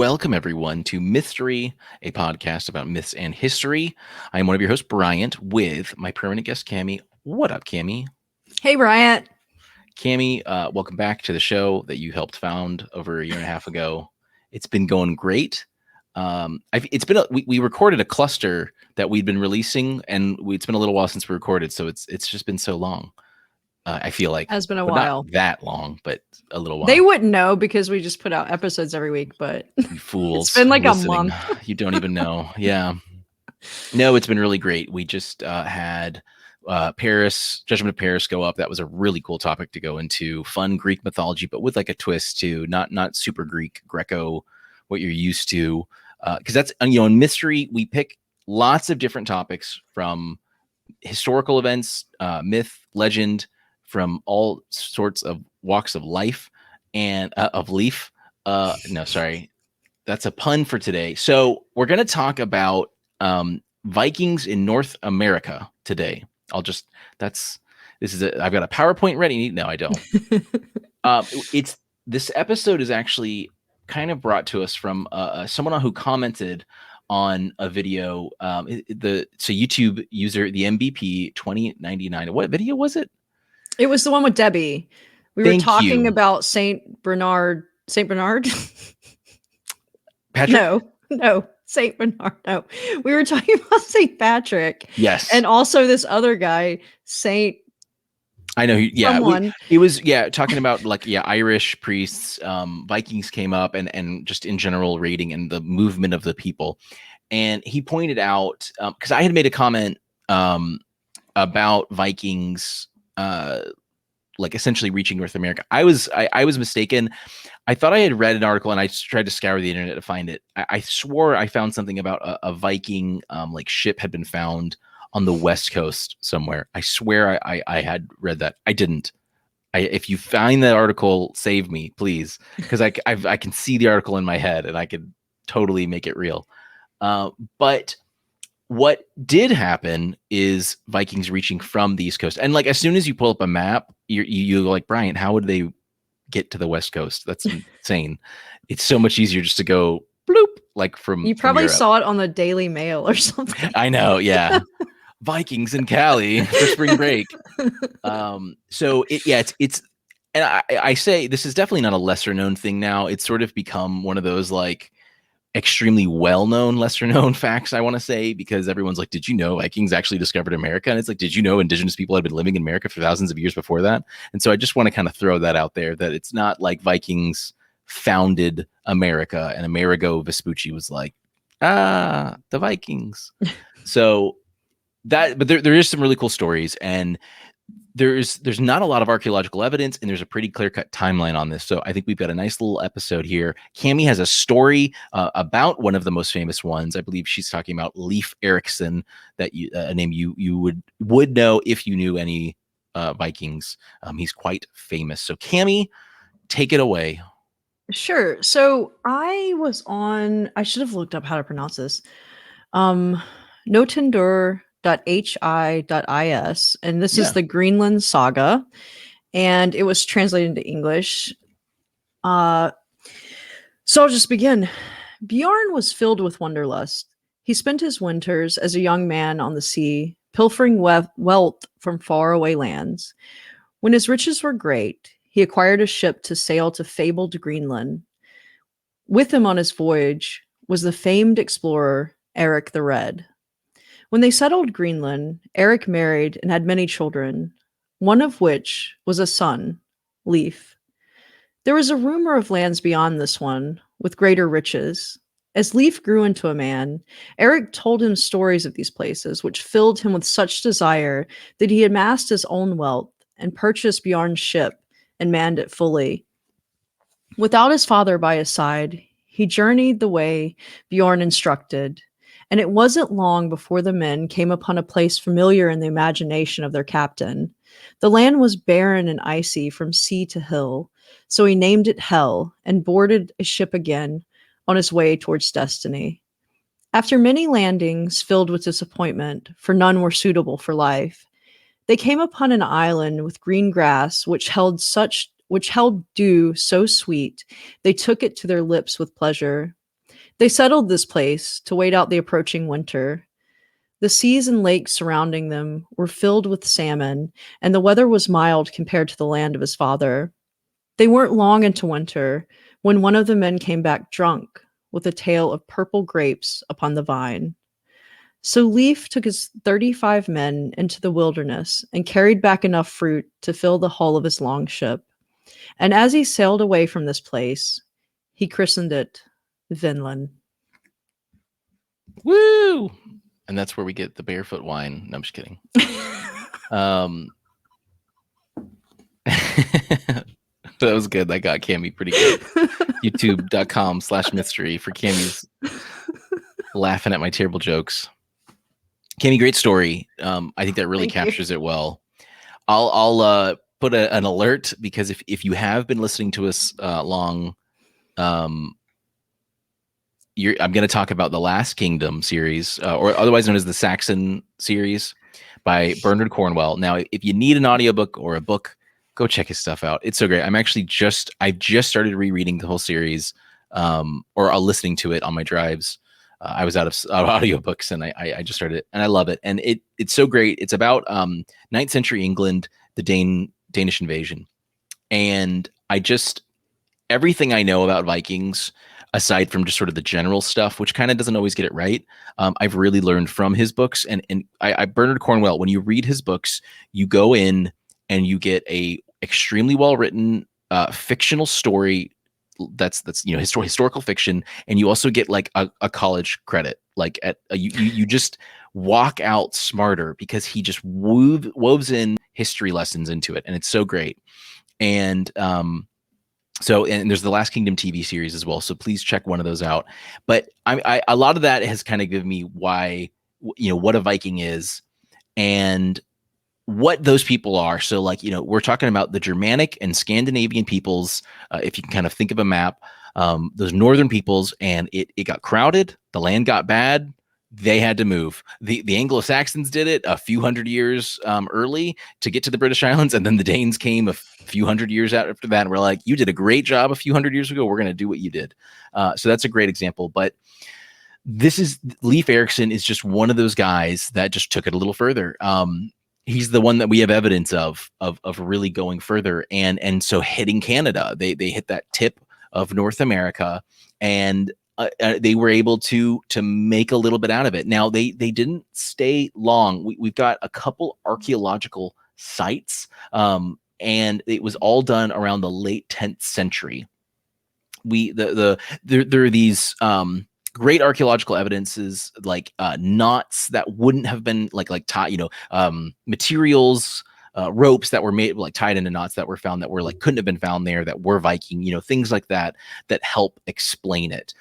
welcome everyone to Mythstorie, a podcast about myths and history. I am one of your hosts, Bryant, with my permanent guest, Cammy. What up, Cammy? Hey, Bryant. Cammy, welcome back to the show that you helped found over a year and a half ago. It's been going great. We recorded a cluster that we'd been releasing, and it's been a little while since we recorded, so it's just been so long. I feel like Has been a but while. not that long, but a little while. They wouldn't know because we just put out episodes every week, but You fools. it's been like listening. a month. You don't even know. Yeah. No, it's been really great. We just had Judgment of Paris go up. That was a really cool topic to go into. Fun Greek mythology, but with like a twist too. Not super Greco, what you're used to. Because that's, in Mythstorie, we pick lots of different topics from historical events, myth, legend, from all sorts of walks of life and of Leif. No, sorry. That's a pun for today. So we're going to talk about Vikings in North America today. I've got a PowerPoint ready. No, I don't. This episode is actually kind of brought to us from someone who commented on a video. YouTube user, the MVP 2099. What video was it? It was the one with Debbie. We were talking about Saint Bernard. Saint Bernard? Patrick? No. Saint Bernard. No. We were talking about Saint Patrick. Yes. And also this other guy, Saint. I know. It was talking about Irish priests. Vikings came up and just in general raiding and the movement of the people. And he pointed out, because I had made a comment about Vikings essentially reaching North America. I was mistaken. I thought I had read an article, and I tried to scour the internet to find it. I swore I found something about a Viking ship had been found on the West Coast somewhere. I swear I had read that. I didn't. If you find that article, save me, please, because I can see the article in my head, and I could totally make it real. But what did happen is Vikings reaching from the East Coast, and as soon as you pull up a map, you like, Bryant, how would they get to the West Coast? That's insane. It's so much easier just to go bloop, from you probably from saw it on the Daily Mail or something. I know, yeah. Vikings in Cali for spring break. It's and I say this is definitely not a lesser known thing now. It's sort of become one of those extremely well-known, lesser-known facts, I want to say, because everyone's like, did you know Vikings actually discovered America? And it's like, did you know indigenous people had been living in America for thousands of years before that? And so I just want to kind of throw that out there, that it's not like Vikings founded America and Amerigo Vespucci was like, the Vikings. So but there is some really cool stories, and there's not a lot of archaeological evidence, and there's a pretty clear-cut timeline on this. So I think we've got a nice little episode here. Cammy has a story about one of the most famous ones. I believe she's talking about Leif Erikson, that a name you would know if you knew any Vikings. He's quite famous. So Cammy, take it away. Sure. So I should have looked up how to pronounce this. Notendur.hi.is, and this is the Greenland Saga, and it was translated into English. So I'll just begin. Bjorn was filled with wanderlust. He spent his winters as a young man on the sea, pilfering wealth from faraway lands. When his riches were great, he acquired a ship to sail to fabled Greenland. With him on his voyage was the famed explorer Eric the Red. When they settled Greenland, Eric married and had many children, one of which was a son, Leif. There was a rumor of lands beyond this one, with greater riches. As Leif grew into a man, Eric told him stories of these places, which filled him with such desire that he amassed his own wealth and purchased Bjorn's ship and manned it fully. Without his father by his side, he journeyed the way Bjorn instructed, and it wasn't long before the men came upon a place familiar in the imagination of their captain. The land was barren and icy from sea to hill, so he named it Hell and boarded a ship again on his way towards destiny. After many landings filled with disappointment, for none were suitable for life, they came upon an island with green grass which held dew so sweet they took it to their lips with pleasure. They settled this place to wait out the approaching winter. The seas and lakes surrounding them were filled with salmon, and the weather was mild compared to the land of his father. They weren't long into winter when one of the men came back drunk with a tale of purple grapes upon the vine. So Leif took his 35 men into the wilderness and carried back enough fruit to fill the hull of his long ship. And as he sailed away from this place, he christened it Vinland. Woo! And that's where we get the barefoot wine. No, I'm just kidding. That was good. That got Cammy pretty good. YouTube.com/Mythstorie for Cammy's laughing at my terrible jokes. Cammy, great story. I think that really captures it well. I'll put an alert, because if you have been listening to us long, I'm going to talk about the Last Kingdom series, or otherwise known as the Saxon series by Bernard Cornwell. Now, if you need an audiobook or a book, go check his stuff out. It's so great. I've just started rereading the whole series, or listening to it on my drives. I was out of audiobooks, and I just started it, and I love it. And it's so great. It's about 9th century England, the Danish invasion. And everything I know about Vikings, aside from just sort of the general stuff, which kind of doesn't always get it right, I've really learned from his books. And Bernard Cornwell, when you read his books, you go in and you get a extremely well-written fictional story that's historical fiction, and you also get like a college credit. Like you just walk out smarter, because he just woves in history lessons into it, and it's so great. And and there's the Last Kingdom TV series as well, so please check one of those out. But a lot of that has kind of given me why, what a Viking is and what those people are. So we're talking about the Germanic and Scandinavian peoples. If you can kind of think of a map, those northern peoples, and it got crowded, the land got bad, they had to move. The Anglo-Saxons did it a few hundred years early to get to the British Islands, and then the Danes came a few hundred years out after that, and we're like, you did a great job a few hundred years ago, we're going to do what you did. So that's a great example. But Leif Erikson is just one of those guys that just took it a little further. He's the one that we have evidence of really going further, and so hitting Canada, they hit that tip of North America, and they were able to make a little bit out of it. Now they didn't stay long. We've got a couple archaeological sites, and it was all done around the late 10th century. There are these great archaeological evidences, like knots that wouldn't have been materials, ropes that were made, like tied into knots that were found that were couldn't have been found there, that were Viking, things like that help explain it.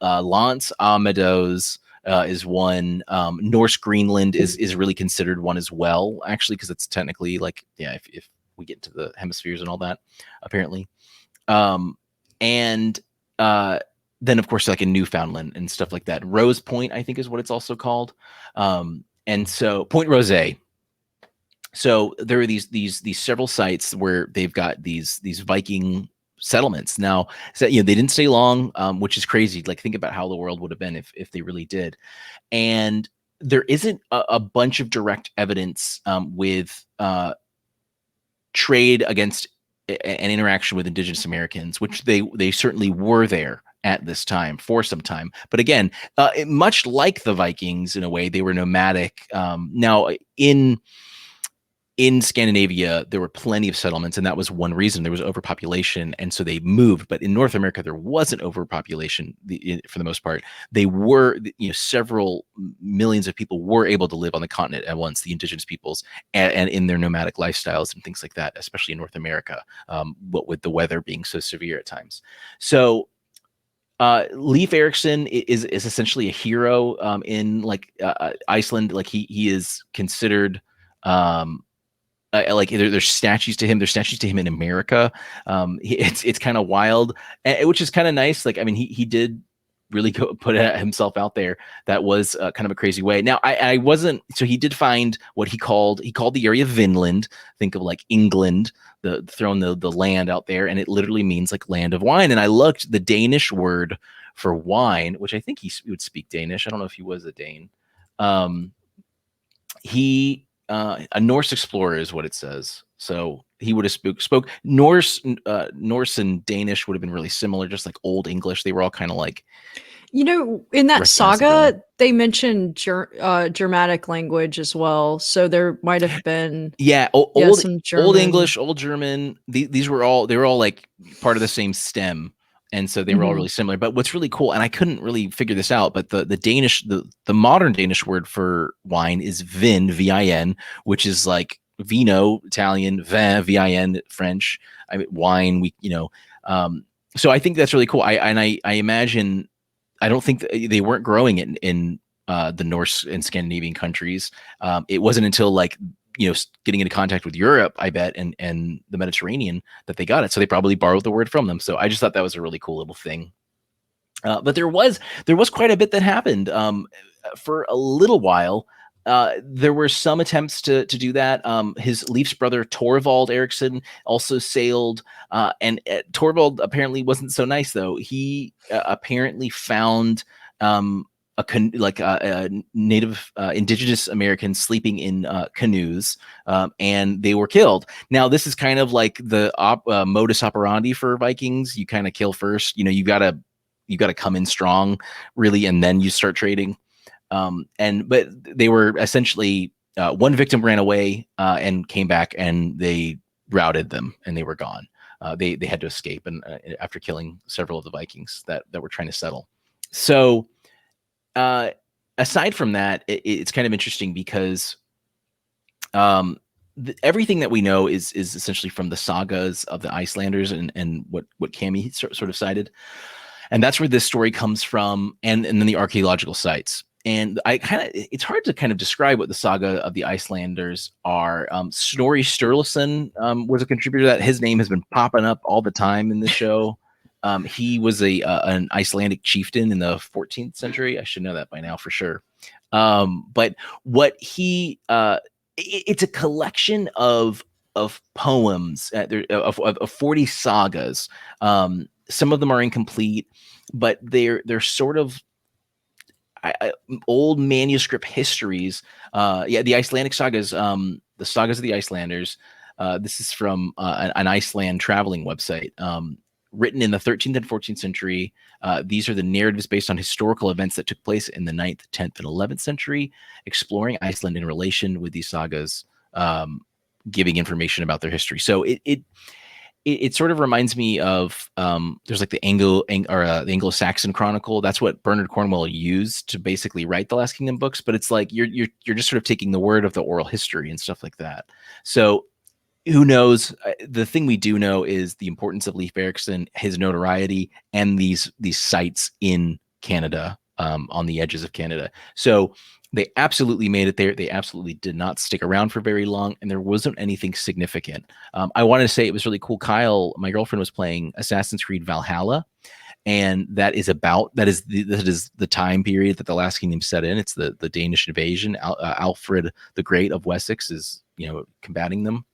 Lance Meadows is one. Norse Greenland is really considered one as well, actually, because it's technically if we get into the hemispheres and all that, apparently. Then of course, in Newfoundland and stuff like that. Rose Point, I think, is what it's also called. And so Point Rosé. So there are these several sites where they've got these Viking settlements. Now, they didn't stay long, which is crazy. Think about how the world would have been if they really did. And there isn't a bunch of direct evidence with trade against an interaction with indigenous Americans, which they certainly were there at this time for some time. But again, much like the Vikings in a way, they were nomadic. Now in Scandinavia, there were plenty of settlements, and that was one reason. There was overpopulation, and so they moved. But in North America, there wasn't overpopulation for the most part. They were, several millions of people were able to live on the continent at once, the indigenous peoples, and in their nomadic lifestyles and things like that, especially in North America, what with the weather being so severe at times. So Leif Erikson is essentially a hero in Iceland. He is considered there's statues to him. There's statues to him in America. It's kind of wild, which is kind of nice. He did really put himself out there. That was kind of a crazy way. Now I wasn't. So he did find what he called the area Vinland. Think of England, throwing the land out there, and it literally means land of wine. And I looked, the Danish word for wine, which I think he would speak Danish. I don't know if he was a Dane. A Norse explorer is what it says. So he would have spoke Norse. Norse and Danish would have been really similar, just like Old English. They were all kind of like, in that saga, they mentioned Germanic language as well. So there might have been Old English, Old German. They were all like part of the same stem. And so they were all really similar. But what's really cool, and I couldn't really figure this out, but the Danish, the modern Danish word for wine is vin, V-I-N, which is like vino, Italian, vin, V-I-N, French. I mean, wine. So I think that's really cool. I imagine, I don't think they weren't growing it in the Norse and Scandinavian countries. It wasn't until like, getting into contact with Europe, I bet, and the Mediterranean that they got it. So they probably borrowed the word from them. So I just thought that was a really cool little thing. But there was quite a bit that happened for a little while. There were some attempts to do that. His Leif's brother Torvald Erikson also sailed, and Torvald apparently wasn't so nice though. He apparently found a native indigenous Americans sleeping in canoes, and they were killed. Now this is kind of like the modus operandi for Vikings. You kind of kill first. You gotta come in strong, really, and then you start trading. But they were essentially one victim ran away and came back, and they routed them, and they were gone. They had to escape, and after killing several of the Vikings that were trying to settle. So aside from that, it's kind of interesting because everything that we know is essentially from the sagas of the Icelanders and what Cammy sort of cited. And that's where this story comes from, and then the archaeological sites. And it's hard to kind of describe what the saga of the Icelanders are. Snorri Sturluson was a contributor. That his name has been popping up all the time in the show. He was an Icelandic chieftain in the 14th century. I should know that by now for sure. But what it's a collection of poems, of 40 sagas. Some of them are incomplete, but they're sort of old manuscript histories. The Icelandic sagas, the sagas of the Icelanders. This is from an Iceland traveling website. Written in the 13th and 14th century. These are the narratives based on historical events that took place in the 9th, 10th, and 11th century, exploring Iceland in relation with these sagas, giving information about their history. So it sort of reminds me of there's like the Anglo-Saxon Chronicle. That's what Bernard Cornwell used to basically write the Last Kingdom books. But it's like you're just sort of taking the word of the oral history and stuff like that. So who knows? The thing we do know is the importance of Leif Erikson, his notoriety, and these sites in Canada, on the edges of Canada. So they absolutely made it there. They absolutely did not stick around for very long, and there wasn't anything significant. I wanted to say it was really cool. Kyle, my girlfriend, was playing Assassin's Creed Valhalla, and that is the time period that the Last Kingdom set in. It's the Danish invasion. Alfred the Great of Wessex is combating them.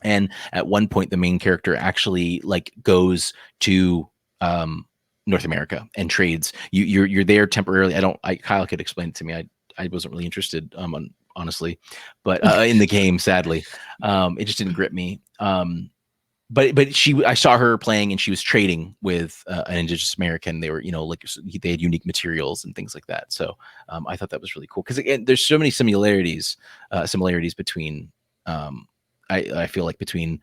And at one point, the main character actually goes to North America and trades. You're there temporarily. Kyle could explain it to me. I wasn't really interested, honestly, but in the game, sadly, it just didn't grip me. But I saw her playing, and she was trading with an Indigenous American. They were, they had unique materials and things like that. So I thought that was really cool because, again, there's so many similarities between. I feel like between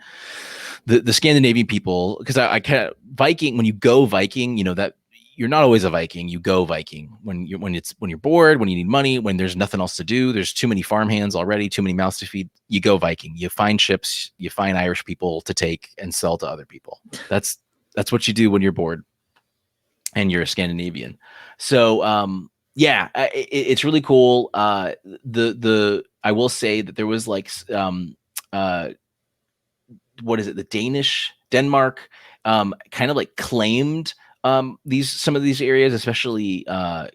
the Scandinavian people, because I kind of Viking. When you go Viking, that you're not always a Viking. You go Viking when you're bored, when you need money, when there's nothing else to do. There's too many farmhands already, too many mouths to feed. You go Viking. You find ships. You find Irish people to take and sell to other people. That's what you do when you're bored, and you're a Scandinavian. So it's really cool. I will say that there was what is it? The Denmark kind of claimed some of these areas, especially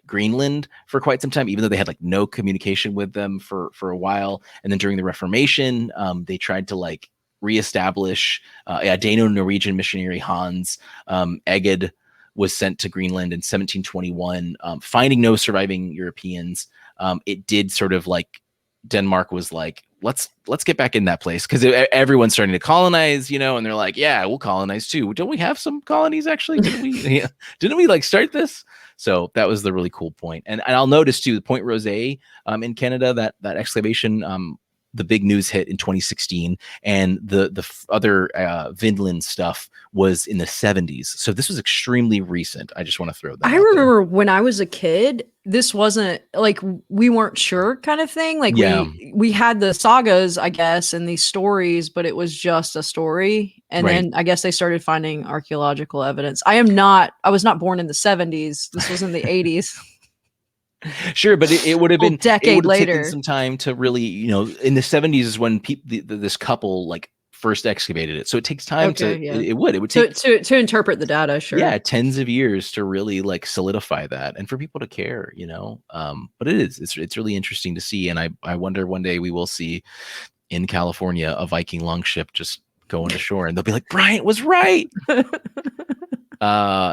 Greenland, for quite some time, even though they had no communication with them for a while. And then during the Reformation, they tried to reestablish a Dano-Norwegian missionary, Hans Egede, was sent to Greenland in 1721, finding no surviving Europeans. It did sort of like Denmark was like, let's get back in that place, because everyone's starting to colonize, and they're like, yeah, we'll colonize too. Don't we have some colonies actually? Didn't we like start this? So that was the really cool point. And I'll notice too, the Point Rosé in Canada, that excavation, the big news hit in 2016, and the other Vinland stuff was in the 70s. So this was extremely recent. I just want to throw that. I remember when I was a kid, this wasn't like, we weren't sure kind of thing. Like we had the sagas, I guess, and these stories, but it was just a story. And then I guess they started finding archaeological evidence. I was not born in the 70s. This was in the 80s. Sure, but it would have been decade later. Taken some time to really, in the 70s is when this couple like first excavated it. So it takes time it would take to interpret the data. Sure. Yeah. Tens of years to really like solidify that and for people to care, but it's really interesting to see. And I wonder one day we will see in California a Viking longship just going to shore and they'll be like, Bryant was right.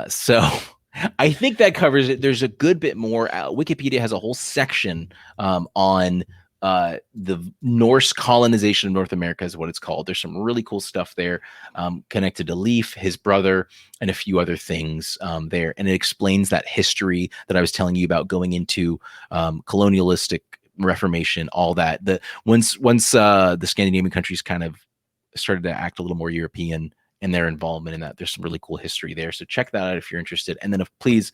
So I think that covers it. There's a good bit more. Wikipedia has a whole section on the Norse colonization of North America is what it's called. There's some really cool stuff there connected to Leif, his brother, and a few other things there. And it explains that history that I was telling you about going into colonialistic Reformation, all that. Once the Scandinavian countries kind of started to act a little more European and their involvement in that, there's some really cool history there. So check that out if you're interested. And then please,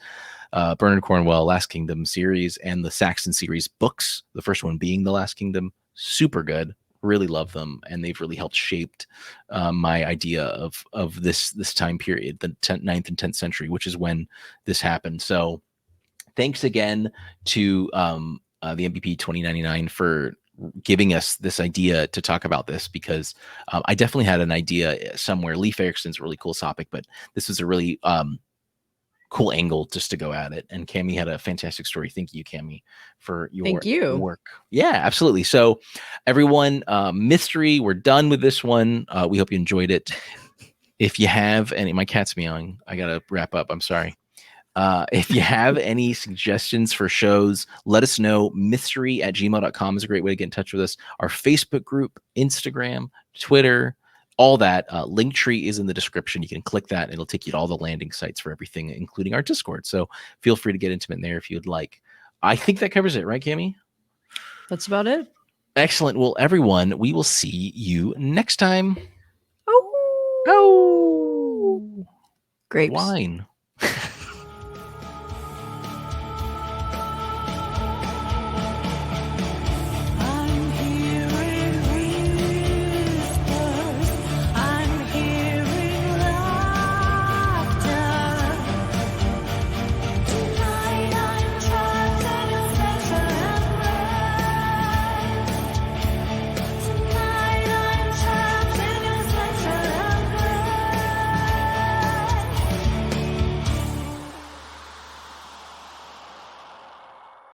Bernard Cornwell, Last Kingdom series and the Saxon series books, the first one being The Last Kingdom, super good. Really love them. And they've really helped shaped my idea of this time period, the 9th and 10th century, which is when this happened. So thanks again to the MVP 2099 for giving us this idea to talk about this, because I definitely had an idea somewhere. Leif Erikson's a really cool topic, but this is a really cool angle just to go at it. And Cammy had a fantastic story. Thank you, Cammy, for your work. Yeah, absolutely. So everyone, Mythstorie, we're done with this one. We hope you enjoyed it. If you have any, my cat's meowing. I got to wrap up. I'm sorry. If you have any suggestions for shows, let us know. Mythstorie@gmail.com is a great way to get in touch with us. Our Facebook group, Instagram, Twitter, all that. Linktree is in the description. You can click that. And it'll take you to all the landing sites for everything, including our Discord. So feel free to get intimate in there if you'd like. I think that covers it, right, Cammy? That's about it. Excellent. Well, everyone, we will see you next time. Oh. Oh. Grapes. Wine.